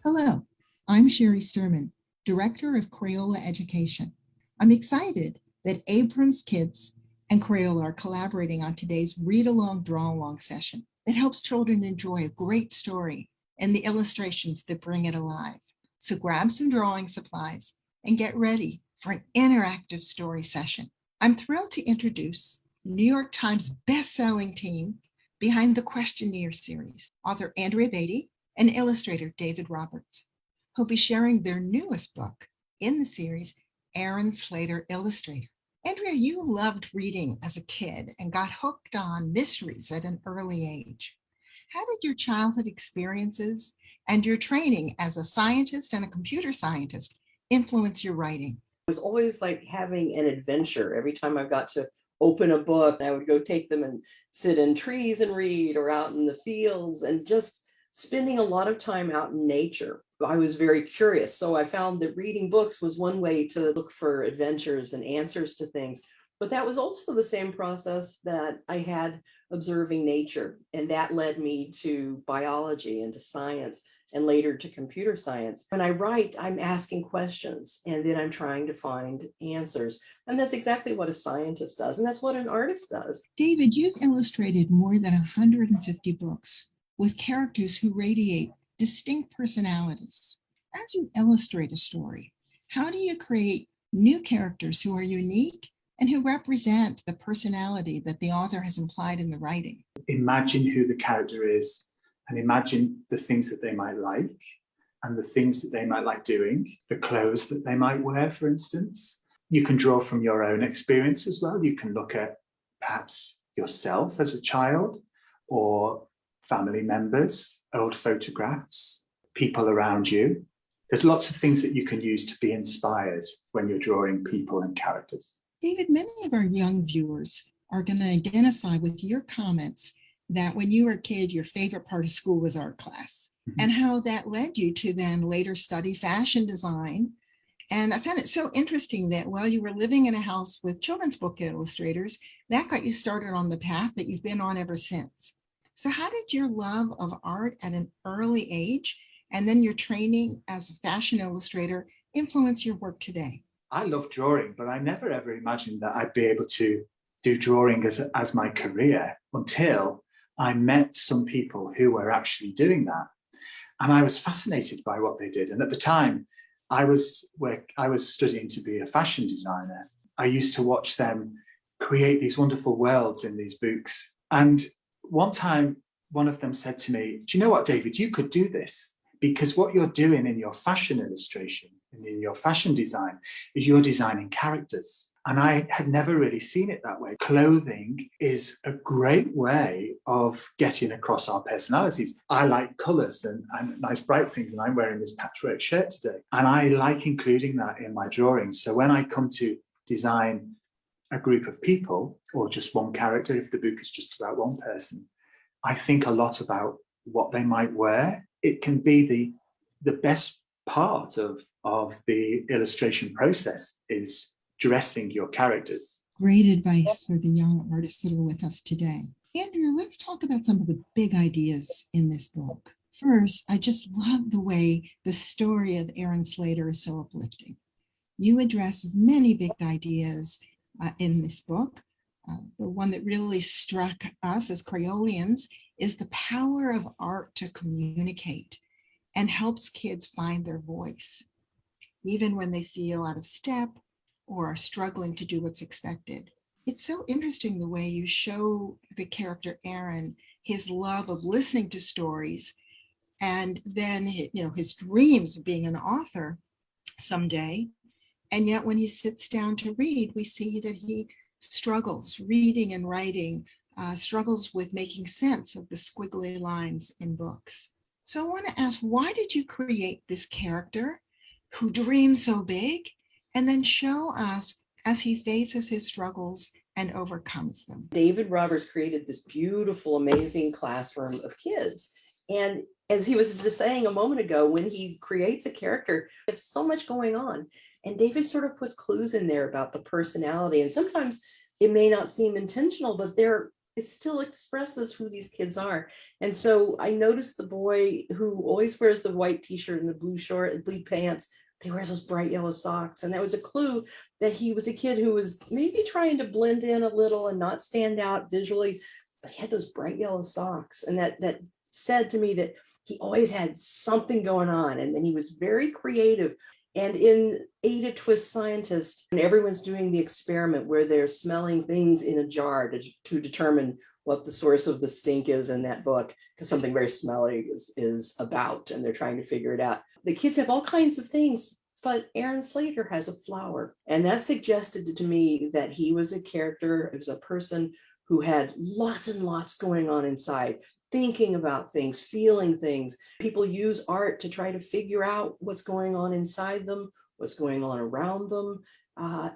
Hello, I'm Sherry Sturman, Director of Crayola Education. I'm excited that Abrams Kids and Crayola are collaborating on today's ReadAlongDrawAlong session that helps children enjoy a great story and the illustrations that bring it alive. So grab some drawing supplies and get ready for an interactive story session. I'm thrilled to introduce New York Times best-selling team behind the Questionnaire series, author Andrea Beatty and illustrator David Roberts, who'll be sharing their newest book in the series, AaronSlaterIllustrator. Andrea, you loved reading as a kid and got hooked on mysteries at an early age. How did your childhood experiences and your training as a scientist and a computer scientist influence your writing? It was always like having an adventure. Every time I got to open a book, I would go take them and sit in trees and read, or out in the fields, and just spending a lot of time out in nature. I was very curious, so I found that reading books was one way to look for adventures and answers to things. But that was also the same process that I had observing nature, and that led me to biology and to science, and later to computer science. When I write, I'm asking questions, and then I'm trying to find answers. And that's exactly what a scientist does, and that's what an artist does. David, you've illustrated more than 150 books with characters who radiate distinct personalities. As you illustrate a story, how do you create new characters who are unique and who represent the personality that the author has implied in the writing? Imagine who the character is and imagine the things that they might like and the things that they might like doing, the clothes that they might wear, for instance. You can draw from your own experience as well. You can look at perhaps yourself as a child, or family members, old photographs, people around you. There's lots of things that you can use to be inspired when you're drawing people and characters. David, many of our young viewers are going to identify with your comments that when you were a kid, your favorite part of school was art class, and how that led you to then later study fashion design. And I found it so interesting that while you were living in a house with children's book illustrators, that got you started on the path that you've been on ever since. So how did your love of art at an early age and then your training as a fashion illustrator influence your work today? I love drawing, but I never ever imagined that I'd be able to do drawing as my career until I met some people who were actually doing that. And I was fascinated by what they did. And at the time, I was studying to be a fashion designer. I used to watch them create these wonderful worlds in these books. And one time, one of them said to me, "Do you know what, David, you could do this, because what you're doing in your fashion illustration and in your fashion design is you're designing characters." And I had never really seen it that way. Clothing is a great way of getting across our personalities. I like colours and nice bright things, and I'm wearing this patchwork shirt today. And I like including that in my drawings. So when I come to design a group of people, or just one character, if the book is just about one person, I think a lot about what they might wear. It can be the best part of the illustration process is dressing your characters. Great advice for the young artists that are with us today. Andrea, let's talk about some of the big ideas in this book. First, I just love the way the story of Aaron Slater is so uplifting. You address many big ideas in this book. The one that really struck us as Crayolians is the power of art to communicate and helps kids find their voice, even when they feel out of step or are struggling to do what's expected. It's so interesting the way you show the character Aaron, his love of listening to stories, and then his dreams of being an author someday. And yet when he sits down to read, we see that he struggles reading and writing, struggles with making sense of the squiggly lines in books. So I want to ask, why did you create this character? who dreams so big, and then show us as he faces his struggles and overcomes them. David Roberts created this beautiful, amazing classroom of kids. And as he was just saying a moment ago, when he creates a character, there's so much going on. And David sort of puts clues in there about the personality. And sometimes it may not seem intentional, but it still expresses who these kids are. And so I noticed the boy who always wears the white t-shirt and the blue pants, he wears those bright yellow socks. And that was a clue that he was a kid who was maybe trying to blend in a little and not stand out visually, but he had those bright yellow socks. And that said to me that he always had something going on. And then he was very creative. And in Ada Twist Scientist, and everyone's doing the experiment where they're smelling things in a jar to determine what the source of the stink is in that book, because something very smelly is about, and they're trying to figure it out. The kids have all kinds of things, but Aaron Slater has a flower. And that suggested to me that he was a character, it was a person who had lots and lots going on inside, thinking about things, feeling things. People use art to try to figure out what's going on inside them, what's going on around them,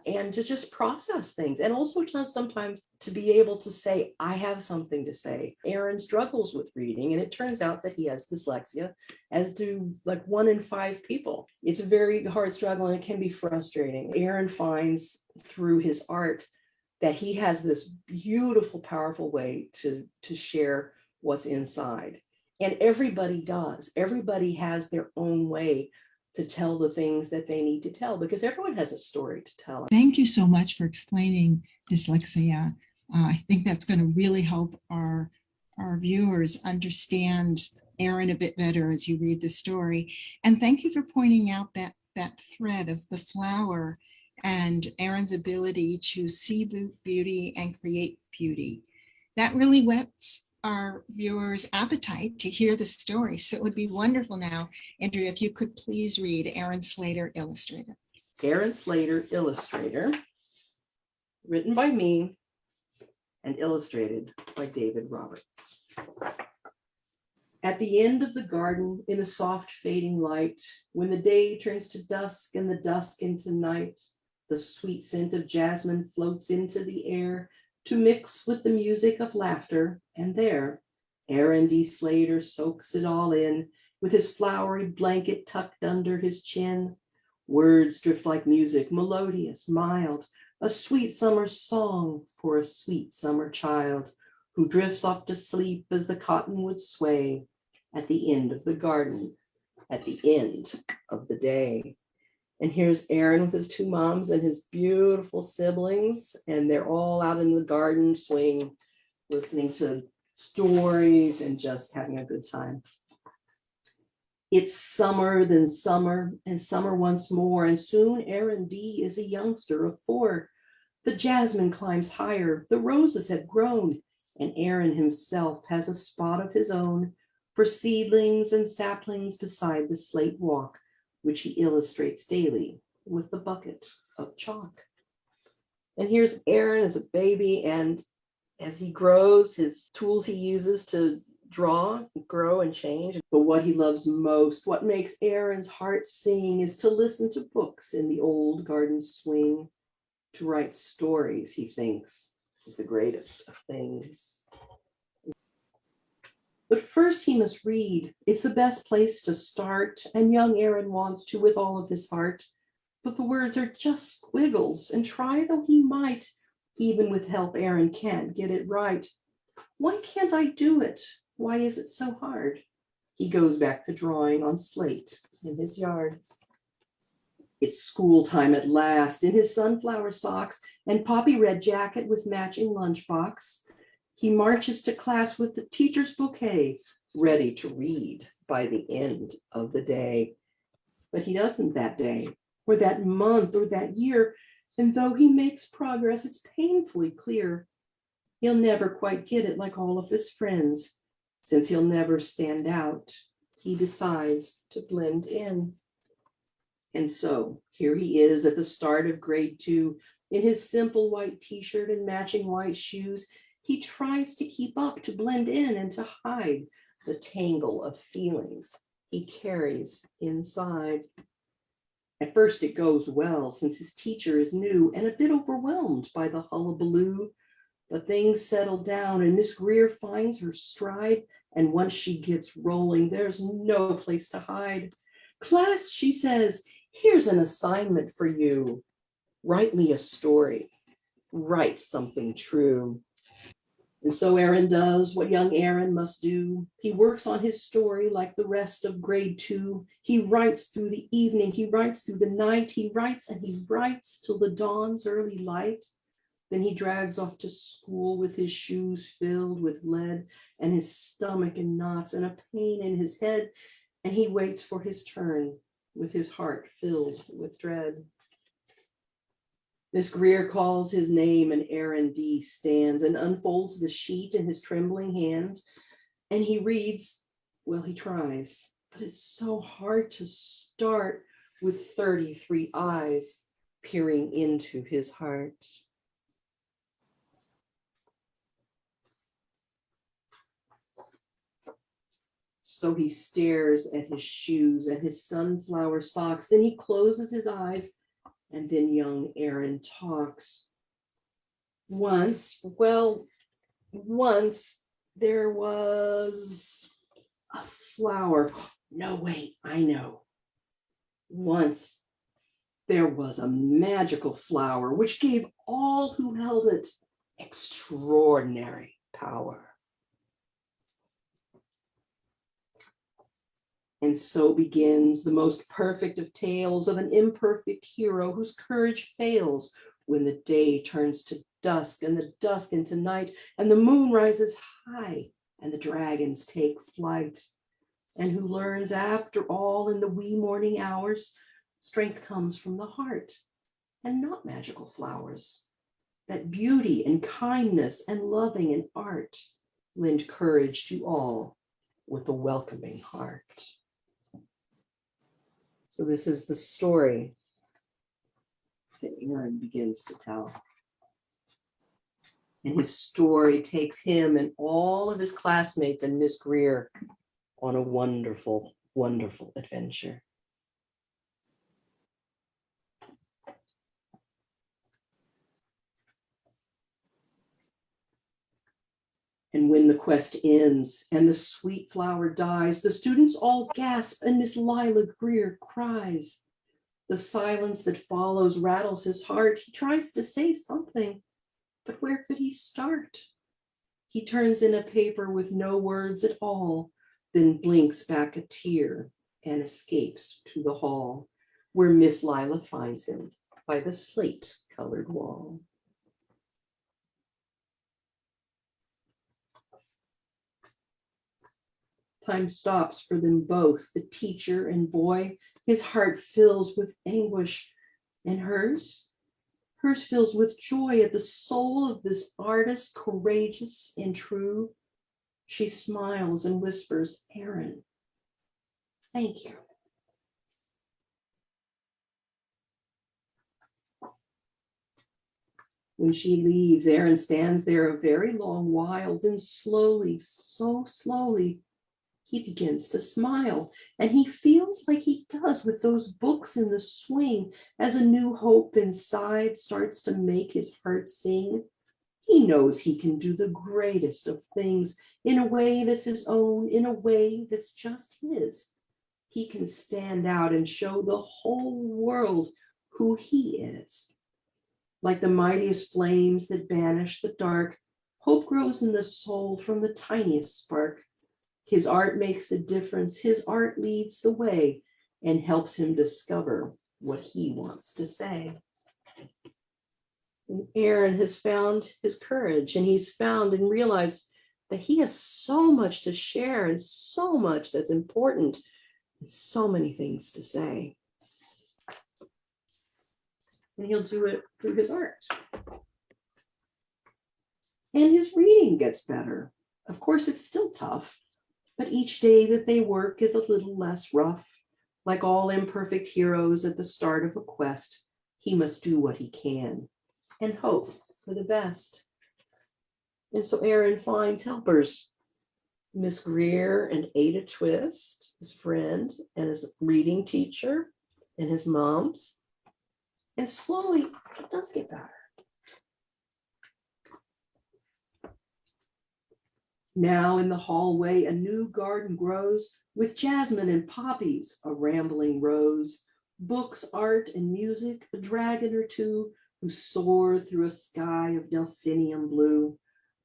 and to just process things. And also sometimes to be able to say, I have something to say. Aaron struggles with reading, and it turns out that he has dyslexia, as do like 1 in 5 people. It's a very hard struggle, and it can be frustrating. Aaron finds through his art that he has this beautiful, powerful way to share what's inside. And everybody does. Everybody has their own way to tell the things that they need to tell, because everyone has a story to tell. Thank you so much for explaining dyslexia. I think that's going to really help our viewers understand Aaron a bit better as you read the story. And thank you for pointing out that thread of the flower and Aaron's ability to see beauty and create beauty. That really whets our viewers' appetite to hear the story. So it would be wonderful now, Andrea, if you could please read Aaron Slater, Illustrator. Aaron Slater, Illustrator, written by me and illustrated by David Roberts. At the end of the garden, in the soft fading light, when the day turns to dusk and the dusk into night, the sweet scent of jasmine floats into the air to mix with the music of laughter, and there, Aaron D. Slater soaks it all in, with his flowery blanket tucked under his chin. Words drift like music, melodious, mild, a sweet summer song for a sweet summer child, who drifts off to sleep as the cottonwoods sway, at the end of the garden, at the end of the day. And here's Aaron with his 2 moms and his beautiful siblings, and they're all out in the garden swing, listening to stories and just having a good time. It's summer, then summer, and summer once more, and soon Aaron D. is a youngster of 4. The jasmine climbs higher, the roses have grown, and Aaron himself has a spot of his own for seedlings and saplings beside the slate walk, which he illustrates daily with the bucket of chalk. And here's Aaron as a baby, and as he grows, his tools he uses to draw, grow, and change. But what he loves most, what makes Aaron's heart sing, is to listen to books in the old garden swing, to write stories he thinks is the greatest of things. But first he must read. It's the best place to start, and young Aaron wants to with all of his heart. But the words are just squiggles, and try though he might, even with help Aaron can't get it right. Why can't I do it? Why is it so hard? He goes back to drawing on slate in his yard. It's school time at last. In his sunflower socks and poppy red jacket with matching lunchbox, he marches to class with the teacher's bouquet, ready to read by the end of the day. But he doesn't that day, or that month, or that year, and though he makes progress, it's painfully clear he'll never quite get it like all of his friends. Since he'll never stand out, he decides to blend in. And so here he is at the start of grade 2, in his simple white t-shirt and matching white shoes. He tries to keep up, to blend in, and to hide the tangle of feelings he carries inside. At first it goes well, since his teacher is new and a bit overwhelmed by the hullabaloo. But things settle down and Miss Greer finds her stride, and once she gets rolling, there's no place to hide. Class, she says, here's an assignment for you. Write me a story. Write something true. And so Aaron does what young Aaron must do. He works on his story like the rest of grade 2. He writes through the evening, he writes through the night, he writes and he writes till the dawn's early light. Then he drags off to school with his shoes filled with lead and his stomach in knots and a pain in his head. And he waits for his turn with his heart filled with dread. Miss Greer calls his name and Aaron D. stands and unfolds the sheet in his trembling hand. And he reads, well, he tries, but it's so hard to start with 33 eyes peering into his heart. So he stares at his shoes and his sunflower socks. Then he closes his eyes, and then young Aaron talks. Once there was a flower. No, wait, I know. Once there was a magical flower which gave all who held it extraordinary power. And so begins the most perfect of tales of an imperfect hero whose courage fails when the day turns to dusk and the dusk into night and the moon rises high and the dragons take flight. And who learns after all in the wee morning hours, strength comes from the heart and not magical flowers. That beauty and kindness and loving and art lend courage to all with a welcoming heart. So this is the story that Aaron begins to tell. And his story takes him and all of his classmates and Miss Greer on a wonderful, wonderful adventure. And when the quest ends and the sweet flower dies, the students all gasp and Miss Lila Greer cries. The silence that follows rattles his heart. He tries to say something, but where could he start? He turns in a paper with no words at all, then blinks back a tear and escapes to the hall, where Miss Lila finds him by the slate-colored wall. Time stops for them both, the teacher and boy. His heart fills with anguish, and hers fills with joy at the soul of this artist, courageous and true. She smiles and whispers, Aaron, thank you. When she leaves, Aaron stands there a very long while, then slowly, so slowly, he begins to smile, and he feels like he does with those books in the swing as a new hope inside starts to make his heart sing. He knows he can do the greatest of things in a way that's his own, in a way that's just his. He can stand out and show the whole world who he is. Like the mightiest flames that banish the dark, hope grows in the soul from the tiniest spark. His art makes the difference. His art leads the way and helps him discover what he wants to say. And Aaron has found his courage, and he's found and realized that he has so much to share and so much that's important and so many things to say. And he'll do it through his art. And his reading gets better. Of course, it's still tough, but each day that they work is a little less rough. Like all imperfect heroes at the start of a quest, he must do what he can and hope for the best. And so Aaron finds helpers. Miss Greer and Ada Twist, his friend and his reading teacher, and his mom's. And slowly, it does get better. Now in the hallway, a new garden grows with jasmine and poppies, a rambling rose, books, art, and music, a dragon or two who soar through a sky of delphinium blue.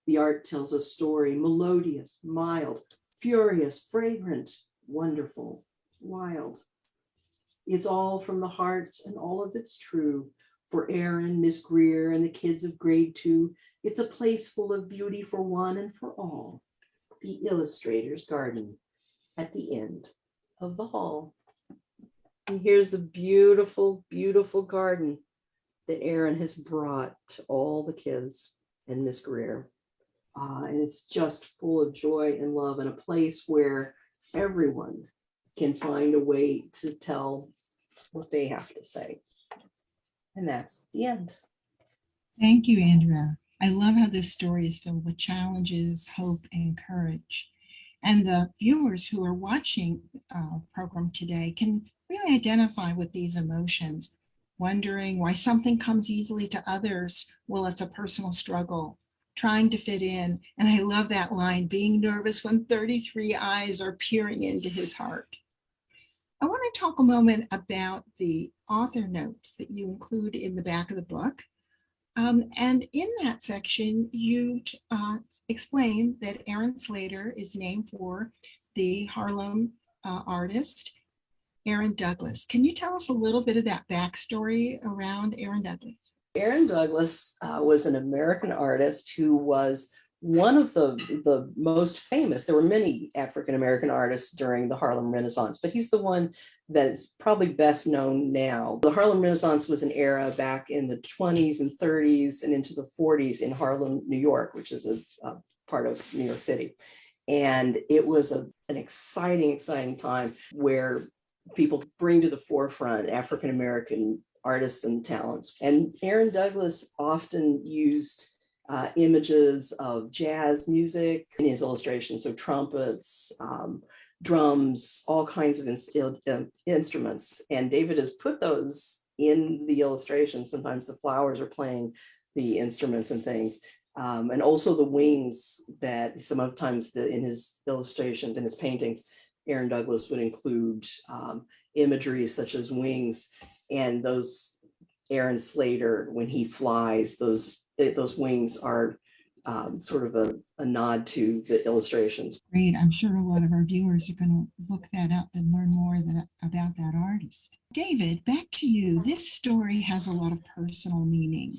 The art tells a story, melodious, mild, furious, fragrant, wonderful, wild. It's all from the heart and all of it's true. For Aaron, Miss Greer, and the kids of grade 2, it's a place full of beauty for one and for all. The illustrator's garden at the end of the hall. And here's the beautiful, beautiful garden that Aaron has brought to all the kids and Miss Greer. And it's just full of joy and love, and a place where everyone can find a way to tell what they have to say. And that's the end. Thank you, Andrea. I love how this story is filled with challenges, hope, and courage. And the viewers who are watching our program today can really identify with these emotions, wondering why something comes easily to others. Well, it's a personal struggle, trying to fit in. And I love that line, being nervous when 33 eyes are peering into his heart. I want to talk a moment about the author notes that you include in the back of the book. And in that section, you explain that Aaron Slater is named for the Harlem artist, Aaron Douglas. Can you tell us a little bit of that backstory around Aaron Douglas? Aaron Douglas was an American artist who was one of the most famous. There were many African-American artists during the Harlem Renaissance, but he's the one that is probably best known now. The Harlem Renaissance was an era back in the 20s and 30s and into the 40s in Harlem, New York, which is a part of New York City. And it was an exciting time where people bring to the forefront African-American artists and talents. And Aaron Douglas often used images of jazz music in his illustrations, so trumpets, drums, all kinds of instruments. And David has put those in the illustrations. Sometimes the flowers are playing the instruments and things. And also the wings that sometimes in his illustrations, in his paintings, Aaron Douglas would include imagery such as wings, and those Aaron Slater, when he flies, those wings are sort of a nod to the illustrations. Great. I'm sure a lot of our viewers are going to look that up and learn more about that artist. David, back to you. This story has a lot of personal meaning.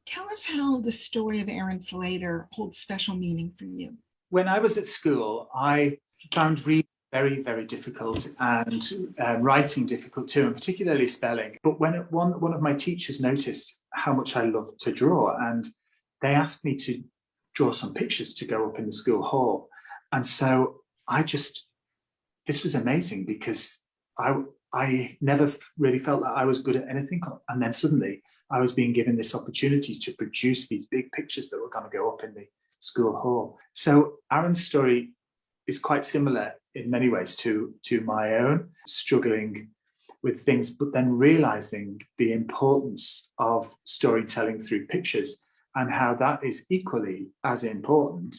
Tell us how the story of Aaron Slater holds special meaning for you. When I was at school, I found reading very, very difficult, and writing difficult too, and particularly spelling. But when one of my teachers noticed how much I loved to draw, and they asked me to draw some pictures to go up in the school hall. And so this was amazing, because I never really felt that I was good at anything. And then suddenly I was being given this opportunity to produce these big pictures that were going to go up in the school hall. So Aaron's story is quite similar in many ways to my own, struggling with things, but then realizing the importance of storytelling through pictures, and how that is equally as important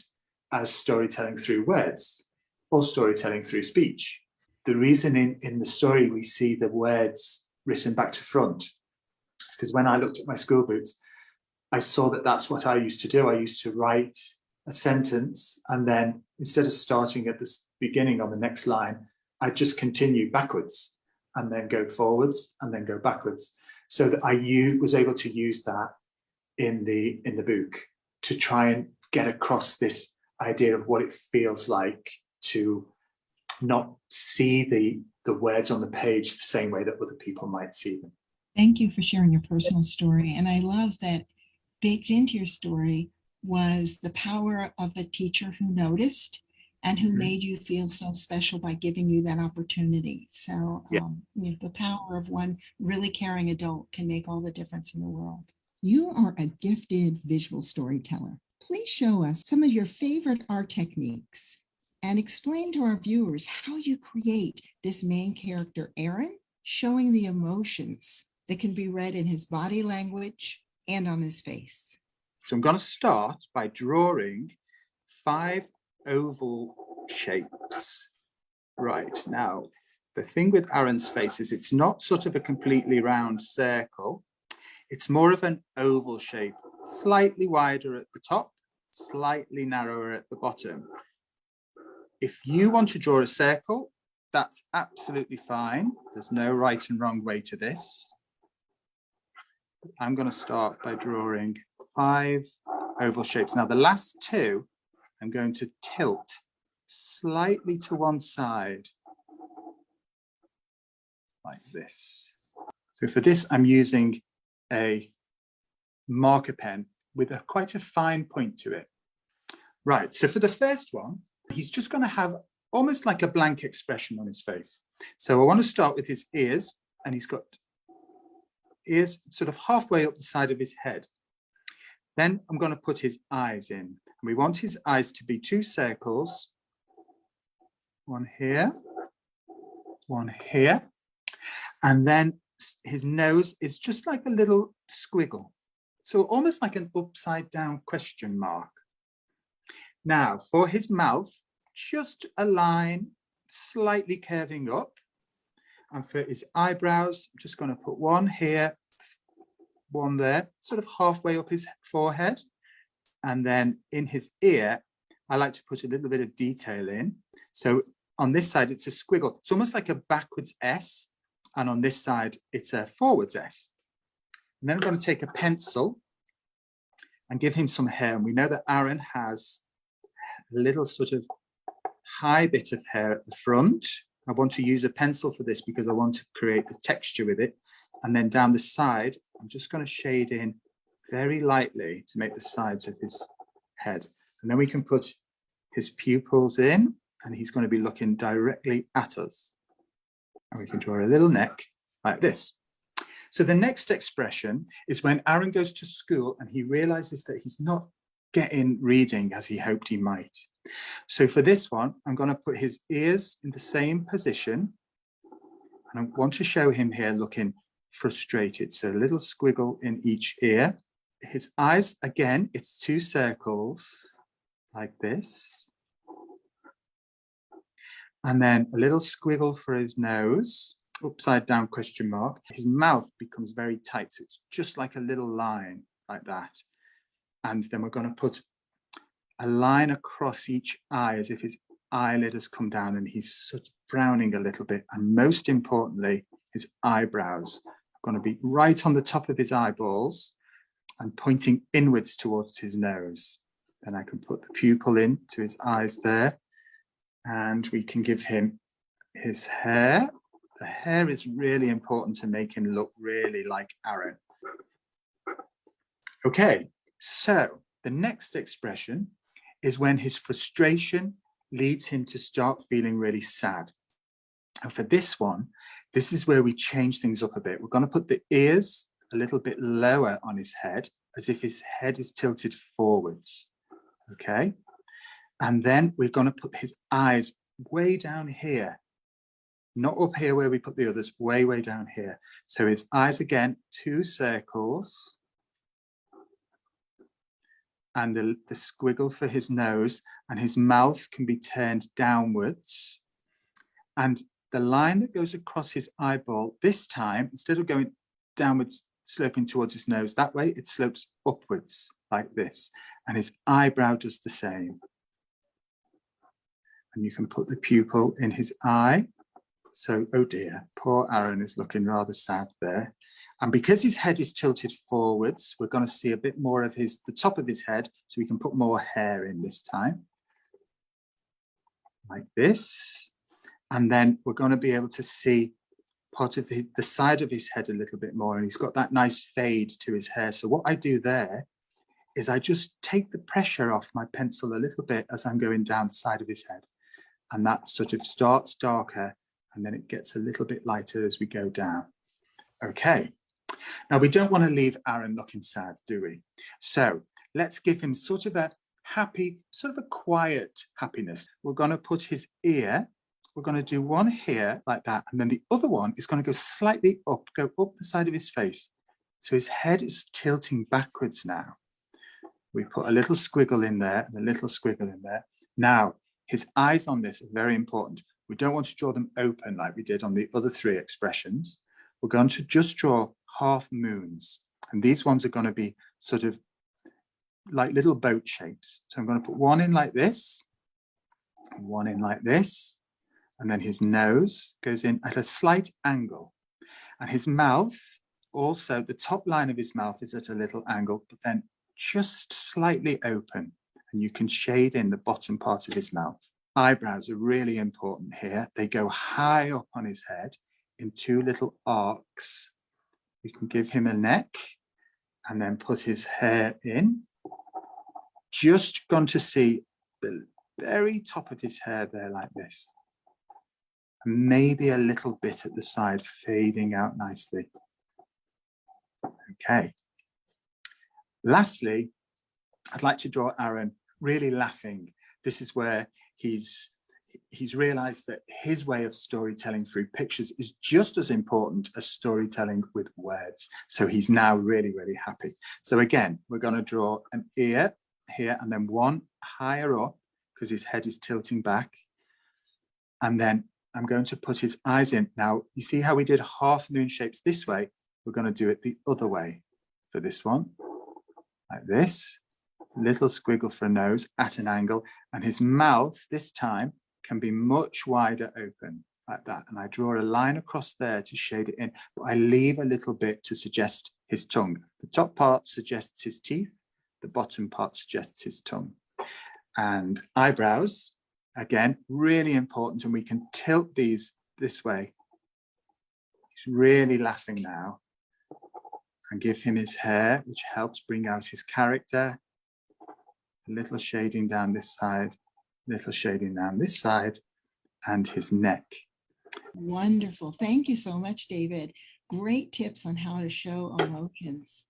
as storytelling through words or storytelling through speech. The reason in the story we see the words written back to front is because when I looked at my school books, I saw that that's what I used to do. I used to write a sentence, and then instead of starting at the beginning on the next line, I just continue backwards and then go forwards and then go backwards, so that I was able to use that in the book to try and get across this idea of what it feels like to not see the words on the page the same way that other people might see them. Thank you for sharing your personal story. And I love that baked into your story was the power of a teacher who noticed and who made you feel so special by giving you that opportunity. So the power of one really caring adult can make all the difference in the world. You are a gifted visual storyteller. Please show us some of your favorite art techniques and explain to our viewers how you create this main character, Aaron, showing the emotions that can be read in his body language and on his face. So I'm going to start by drawing 5 oval shapes. Right, now, the thing with Aaron's face is it's not sort of a completely round circle. It's more of an oval shape, slightly wider at the top, slightly narrower at the bottom. If you want to draw a circle, that's absolutely fine. There's no right and wrong way to this. I'm going to start by drawing 5 oval shapes. Now, the last 2, I'm going to tilt slightly to one side, like this. So for this, I'm using a marker pen with quite a fine point to it. Right, so for the first one, he's just going to have almost like a blank expression on his face. So I want to start with his ears, and he's got ears sort of halfway up the side of his head. Then I'm going to put his eyes in. And we want his eyes to be 2 circles, one here, one here. And then his nose is just like a little squiggle. So almost like an upside down question mark. Now for his mouth, just a line slightly curving up. And for his eyebrows, I'm just going to put one here, one there, sort of halfway up his forehead. And then in his ear, I like to put a little bit of detail in. So on this side, it's a squiggle. It's almost like a backwards S. And on this side, it's a forwards S. And then I'm going to take a pencil and give him some hair. And we know that Aaron has a little sort of high bit of hair at the front. I want to use a pencil for this because I want to create the texture with it. And then down the side, I'm just going to shade in very lightly to make the sides of his head. And then we can put his pupils in, and he's going to be looking directly at us. And we can draw a little neck like this. So the next expression is when Aaron goes to school and he realizes that he's not getting reading as he hoped he might. So for this one, I'm going to put his ears in the same position. And I want to show him here looking frustrated. So a little squiggle in each ear. His eyes, again, it's 2 circles like this. And then a little squiggle for his nose, upside down question mark. His mouth becomes very tight. So it's just like a little line like that. And then we're going to put a line across each eye as if his eyelid has come down and he's sort of frowning a little bit. And most importantly, his eyebrows are going to be right on the top of his eyeballs and pointing inwards towards his nose. Then I can put the pupil in to his eyes there. And we can give him his hair. The hair is really important to make him look really like Aaron. Okay, so the next expression is when his frustration leads him to start feeling really sad. And for this one, this is where we change things up a bit. We're going to put the ears a little bit lower on his head, as if his head is tilted forwards. Okay. And then we're going to put his eyes way down here, not up here where we put the others, way, way down here. So his eyes, again, 2 circles. And the squiggle for his nose, and his mouth can be turned downwards. And the line that goes across his eyeball, this time, instead of going downwards, sloping towards his nose, that way it slopes upwards like this. And his eyebrow does the same. And you can put the pupil in his eye. So, oh dear, poor Aaron is looking rather sad there. And because his head is tilted forwards, we're going to see a bit more of the top of his head, so we can put more hair in this time. Like this. And then we're going to be able to see part of the side of his head a little bit more. And he's got that nice fade to his hair. So what I do there is I just take the pressure off my pencil a little bit as I'm going down the side of his head. And that sort of starts darker, and then it gets a little bit lighter as we go down. Okay. Now, we don't want to leave Aaron looking sad, do we? So let's give him sort of a happy, sort of a quiet happiness. We're going to put his ear we're going to do one here like that, and then the other one is going to go slightly up, go up the side of his face. So his head is tilting backwards now. We put a little squiggle in there and a little squiggle in there. Now, his eyes on this are very important. We don't want to draw them open like we did on the other three expressions. We're going to just draw half moons. And these ones are going to be sort of like little boat shapes. So I'm going to put one in like this, one in like this, and then his nose goes in at a slight angle. And his mouth, also the top line of his mouth is at a little angle, but then just slightly open. And you can shade in the bottom part of his mouth. Eyebrows are really important here. They go high up on his head in two little arcs. You can give him a neck and then put his hair in. Just going to see the very top of his hair there like this. And maybe a little bit at the side fading out nicely. Okay. Lastly, I'd like to draw Aaron really laughing. This is where he's realized that his way of storytelling through pictures is just as important as storytelling with words. So he's now really, really happy. So again, we're going to draw an ear here and then one higher up because his head is tilting back. And then I'm going to put his eyes in. Now, you see how we did half moon shapes this way? We're going to do it the other way for this one, like this. Little squiggle for a nose at an angle, and his mouth this time can be much wider open like that. And I draw a line across there to shade it in, but I leave a little bit to suggest his tongue. The top part suggests his teeth, the bottom part suggests his tongue. And eyebrows, again, really important, and we can tilt these this way. He's really laughing now. And give him his hair, which helps bring out his character. A little shading down this side, little shading down this side, and his neck. Wonderful. Thank you so much, David. Great tips on how to show emotions.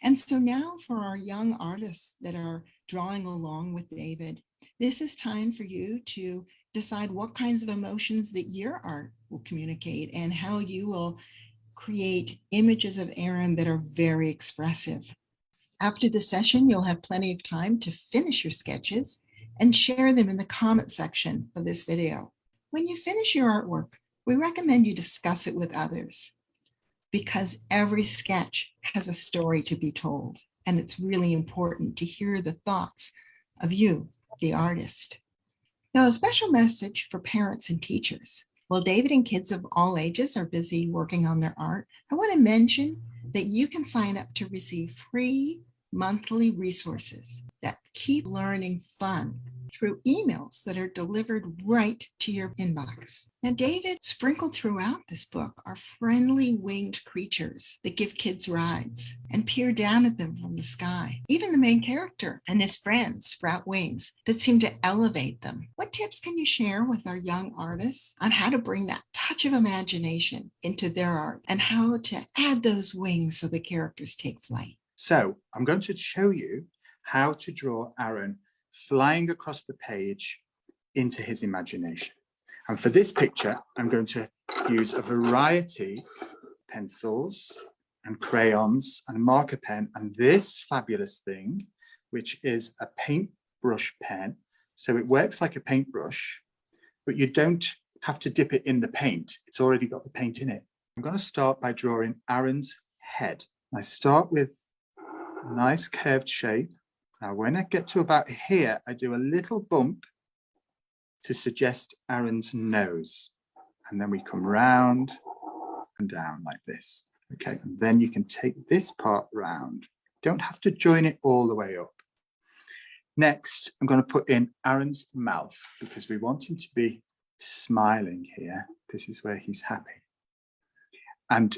And so now for our young artists that are drawing along with David, this is time for you to decide what kinds of emotions that your art will communicate and how you will create images of Aaron that are very expressive. After the session, you'll have plenty of time to finish your sketches and share them in the comment section of this video. When you finish your artwork, we recommend you discuss it with others because every sketch has a story to be told, and it's really important to hear the thoughts of you, the artist. Now, a special message for parents and teachers. While David and kids of all ages are busy working on their art, I want to mention that you can sign up to receive free monthly resources that keep learning fun through emails that are delivered right to your inbox. Now, David, sprinkled throughout this book are friendly winged creatures that give kids rides and peer down at them from the sky. Even the main character and his friends sprout wings that seem to elevate them. What tips can you share with our young artists on how to bring that touch of imagination into their art and how to add those wings so the characters take flight? So I'm going to show you how to draw Aaron flying across the page into his imagination. And for this picture, I'm going to use a variety of pencils and crayons and a marker pen and this fabulous thing, which is a paintbrush pen. So it works like a paintbrush, but you don't have to dip it in the paint. It's already got the paint in it. I'm going to start by drawing Aaron's head. I start with a nice curved shape. Now, when I get to about here, I do a little bump to suggest Aaron's nose. And then we come round and down like this. Okay, and then you can take this part round. Don't have to join it all the way up. Next, I'm going to put in Aaron's mouth because we want him to be smiling here. This is where he's happy. And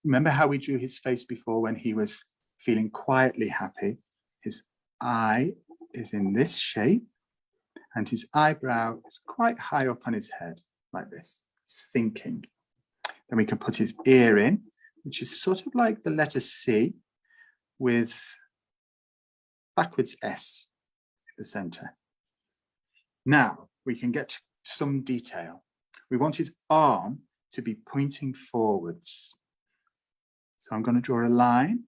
remember how we drew his face before when he was feeling quietly happy? His eye is in this shape and his eyebrow is quite high up on his head like this. It's thinking. Then we can put his ear in, which is sort of like the letter C with backwards S in the center. Now we can get some detail. We want his arm to be pointing forwards. So I'm going to draw a line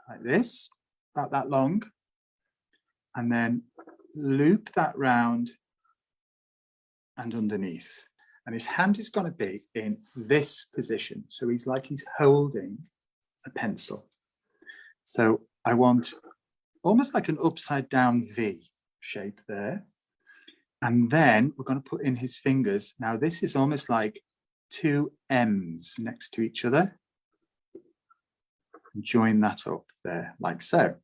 like this, about that long, and then loop that round and underneath. And his hand is going to be in this position. So he's holding a pencil. So I want almost like an upside down V shape there. And then we're going to put in his fingers. Now this is almost like two M's next to each other. And join that up there, like so.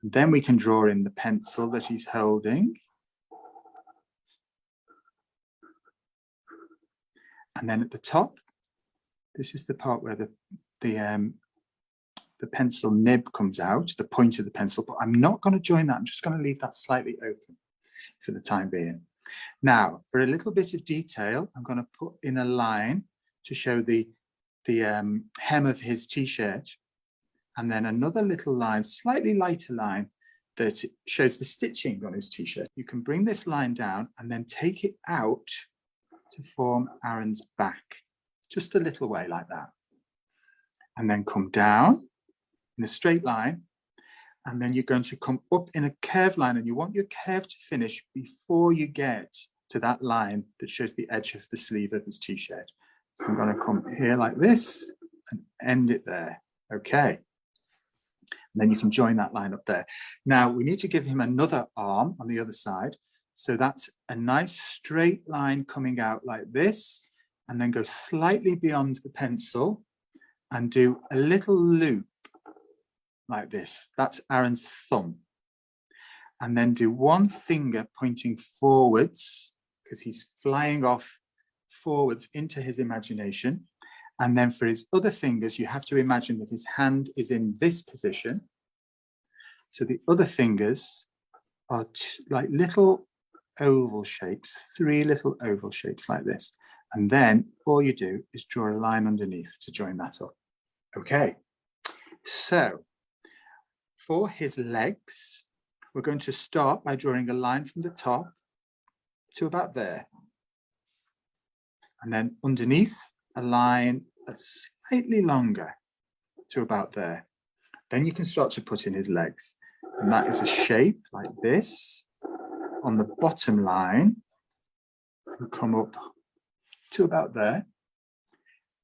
And then we can draw in the pencil that he's holding. And then at the top, this is the part where the pencil nib comes out, the point of the pencil, but I'm not going to join that. I'm just going to leave that slightly open for the time being. Now, for a little bit of detail, I'm going to put in a line to show the hem of his t-shirt, and then another little line, slightly lighter line, that shows the stitching on his t-shirt. You can bring this line down and then take it out to form Aaron's back, just a little way like that. And then come down in a straight line, and then you're going to come up in a curved line, and you want your curve to finish before you get to that line that shows the edge of the sleeve of his t-shirt. So I'm going to come here like this and end it there. Okay. And then you can join that line up there. Now we need to give him another arm on the other side. So that's a nice straight line coming out like this, and then go slightly beyond the pencil and do a little loop like this. That's Aaron's thumb. And then do one finger pointing forwards, because he's flying off forwards into his imagination. And then for his other fingers, you have to imagine that his hand is in this position. So the other fingers are like little oval shapes, 3 little oval shapes like this. And then all you do is draw a line underneath to join that up. Okay, so for his legs, we're going to start by drawing a line from the top to about there. And then underneath, a line that's slightly longer to about there. Then you can start to put in his legs. And that is a shape like this. On the bottom line, we'll come up to about there.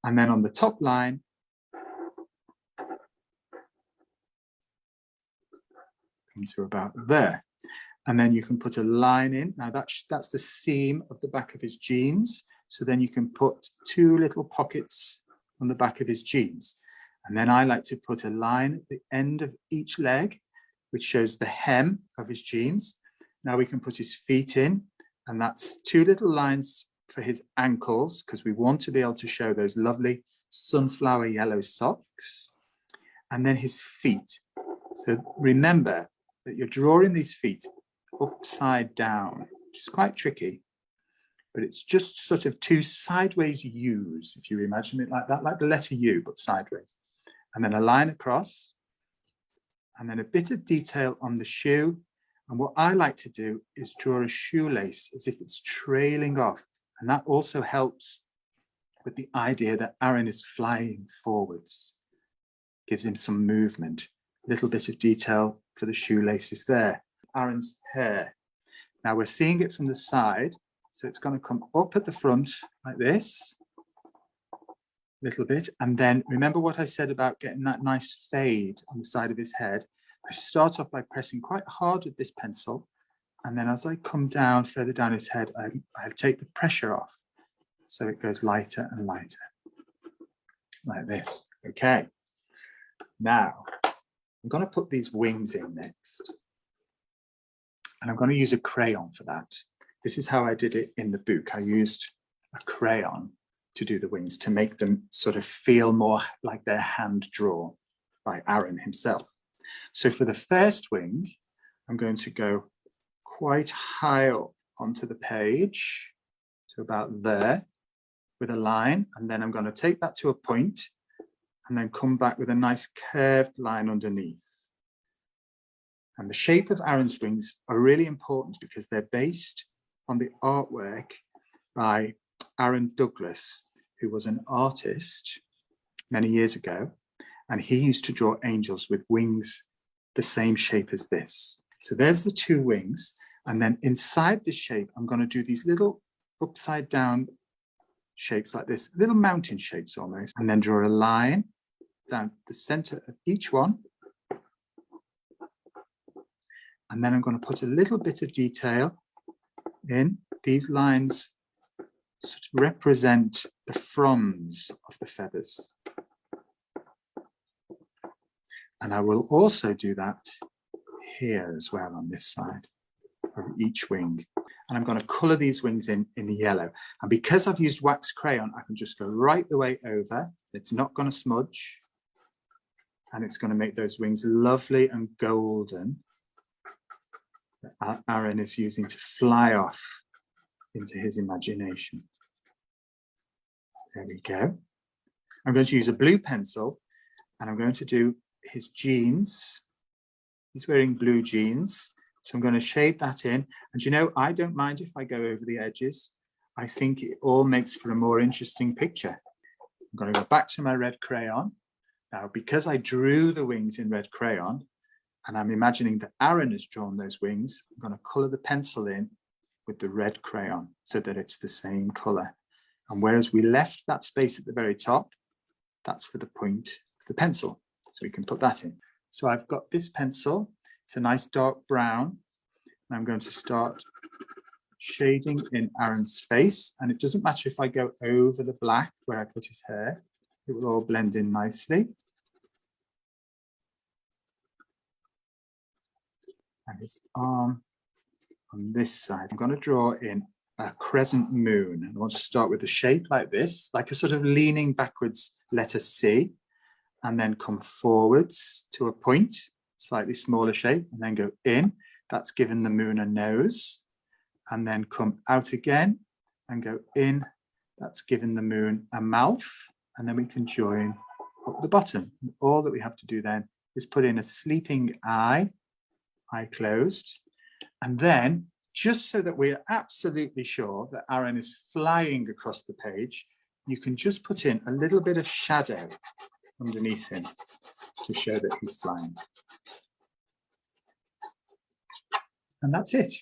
And then on the top line, come to about there. And then you can put a line in. Now that's the seam of the back of his jeans. So then you can put 2 little pockets on the back of his jeans. And then I like to put a line at the end of each leg, which shows the hem of his jeans. Now we can put his feet in, and that's 2 little lines for his ankles, because we want to be able to show those lovely sunflower yellow socks. And then his feet. So remember that you're drawing these feet upside down, which is quite tricky, but it's just sort of 2 sideways U's, if you imagine it like that, like the letter U, but sideways. And then a line across, and then a bit of detail on the shoe. And what I like to do is draw a shoelace as if it's trailing off. And that also helps with the idea that Aaron is flying forwards. Gives him some movement. A little bit of detail for the shoelaces there. Aaron's hair. Now we're seeing it from the side. So it's going to come up at the front like this. Little bit, and then remember what I said about getting that nice fade on the side of his head. I start off by pressing quite hard with this pencil, and then as I come down further down his head, I take the pressure off, so it goes lighter and lighter like this. Okay, now I'm going to put these wings in next, and I'm going to use a crayon for that. This is how I did it in the book. I used a crayon to do the wings, to make them sort of feel more like they're hand drawn by Aaron himself. So for the first wing, I'm going to go quite high up onto the page, to about there, with a line, and then I'm going to take that to a point, and then come back with a nice curved line underneath. And the shape of Aaron's wings are really important because they're based on the artwork by Aaron Douglas, who was an artist many years ago, and he used to draw angels with wings the same shape as this. So there's the two wings, and then inside the shape, I'm going to do these little upside down shapes like this, little mountain shapes almost, and then draw a line down the center of each one. And then I'm going to put a little bit of detail in. These lines sort of represent the fronds of the feathers. And I will also do that here as well on this side of each wing. And I'm going to colour these wings in yellow. And because I've used wax crayon, I can just go right the way over. It's not going to smudge. And it's going to make those wings lovely and golden that Aaron is using to fly off into his imagination. There we go. I'm going to use a blue pencil, and I'm going to do his jeans. He's wearing blue jeans, so I'm going to shade that in. And you know, I don't mind if I go over the edges. I think it all makes for a more interesting picture. I'm going to go back to my red crayon. Now, because I drew the wings in red crayon, and I'm imagining that Aaron has drawn those wings, I'm going to colour the pencil in with the red crayon so that it's the same colour. And whereas we left that space at the very top, that's for the point of the pencil. So we can put that in. So I've got this pencil. It's a nice dark brown. And I'm going to start shading in Aaron's face. And it doesn't matter if I go over the black where I put his hair. It will all blend in nicely. And his arm on this side. I'm going to draw in a crescent moon. And I want to start with a shape like this, like a sort of leaning backwards letter C, and then come forwards to a point, slightly smaller shape, and then go in. That's given the moon a nose. And then come out again and go in. That's given the moon a mouth. And then we can join up the bottom. And all that we have to do then is put in a sleeping eye closed. And then, just so that we're absolutely sure that Aaron is flying across the page, you can just put in a little bit of shadow underneath him to show that he's flying. And that's it.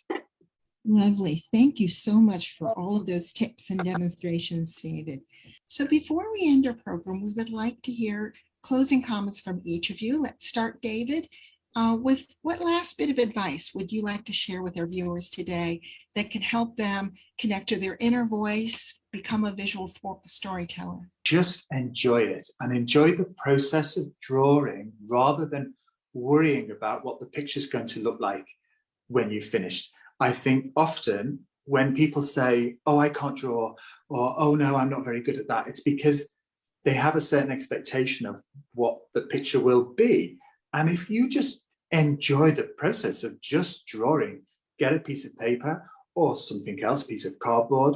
Lovely. Thank you so much for all of those tips and demonstrations, David. So before we end our program, we would like to hear closing comments from each of you. Let's start, David. With what last bit of advice would you like to share with our viewers today that can help them connect to their inner voice, become a visual storyteller? Just enjoy it and enjoy the process of drawing rather than worrying about what the picture's going to look like when you've finished. I think often when people say, oh, I can't draw, or oh no, I'm not very good at that, it's because they have a certain expectation of what the picture will be. And if you just enjoy the process of just drawing, get a piece of paper or something else, piece of cardboard,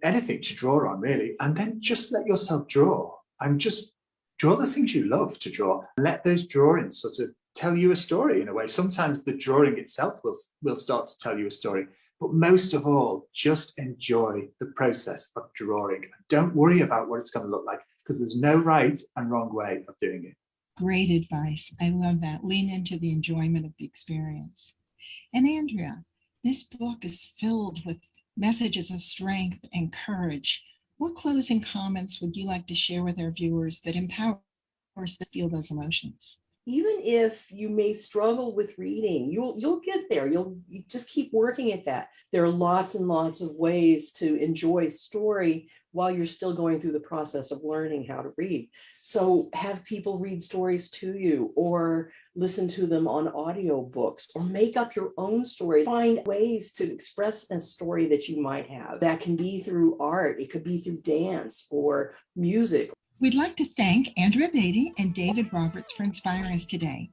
anything to draw on really, and then just let yourself draw and just draw the things you love to draw. Let those drawings sort of tell you a story in a way. Sometimes the drawing itself will start to tell you a story, but most of all, just enjoy the process of drawing. Don't worry about what it's going to look like, because there's no right and wrong way of doing it. Great advice. I love that. Lean into the enjoyment of the experience. And Andrea, this book is filled with messages of strength and courage. What closing comments would you like to share with our viewers that empower us to feel those emotions? Even if you may struggle with reading, you'll get there. You just keep working at that. There are lots and lots of ways to enjoy story while you're still going through the process of learning how to read. So have people read stories to you, or listen to them on audiobooks, or make up your own stories. Find ways to express a story that you might have. That can be through art. It could be through dance or music. We'd like to thank Andrea Beatty and David Roberts for inspiring us today.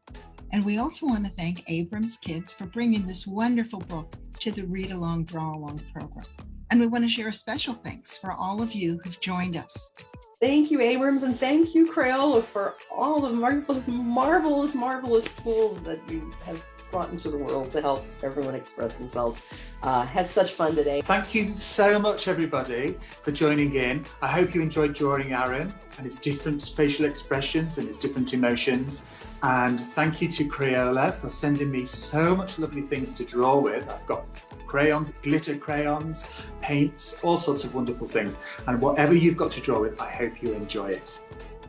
And we also want to thank Abrams Kids for bringing this wonderful book to the Read Along, Draw Along program. And we want to share a special thanks for all of you who've joined us. Thank you, Abrams, and thank you, Crayola, for all the marvelous, marvelous, marvelous tools that you have brought into the world to help everyone express themselves. Had such fun today. Thank you so much, everybody, for joining in. I hope you enjoyed drawing Aaron and his different facial expressions and his different emotions. And thank you to Crayola for sending me so much lovely things to draw with. I've got crayons, glitter crayons, paints, all sorts of wonderful things. And whatever you've got to draw with, I hope you enjoy it.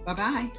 Bye-bye.